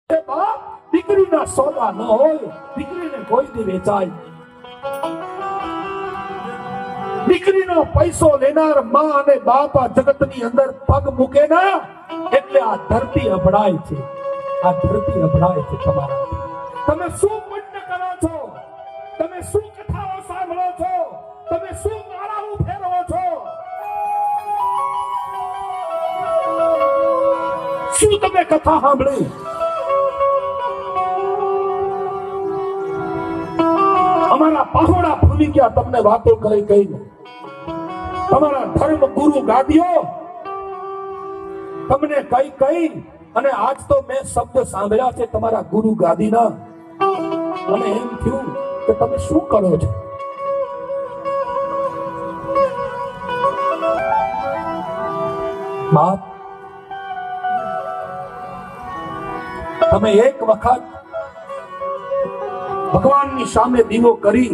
બાપ દીકરીના સોદા ન હોય, દીકરીને કોઈ દી વેચાય. દીકરીનો પૈસો લેનાર માં અને બાપ આ જગતની અંદર પગ મૂકે ના એટલે આ ધરતી અભડાય છે. આ ધરતી અભડાય છે. તમારા તમે શું પુણ્ય કરો છો? તમે શું કથાઓ સાંભળો છો? તમે શું માળાઓ ફેરવો છો? શું તમે કથા સાંભળી? અમારા પહોળા ભૂલી ગયા તમને વાતો કરી કહીને. તમારા ધર્મ ગુરુ ગાદીઓ તમને કઈ કઈ અને આજ તો મેં શબ્દ સાંભળ્યા છે તમારા ગુરુ ગાદીના, અને એમ થયું કે તમે શું કરો છો? બાપ, તમે એક વખત ભગવાનની સામે દીવો કરી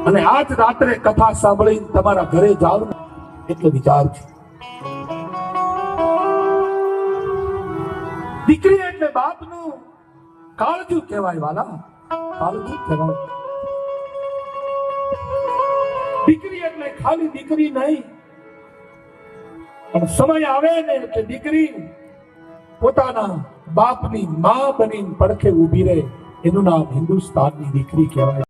અને આજ રાત્રે કથા સાંભળી તમારા ઘરે જાવ ને એટલો વિચાર છે. દીકરી એટલે બાપનું કાળજું કહેવાય વાલા, કાળજું કહેવાય. દીકરી એટલે ખાલી દીકરી નહીં, પણ સમય આવે ને એટલે દીકરી પોતાના બાપની માં બનીને પડખે ઊભી રહે. એનું નામ હિન્દુસ્તાનની દીકરી કહેવાય.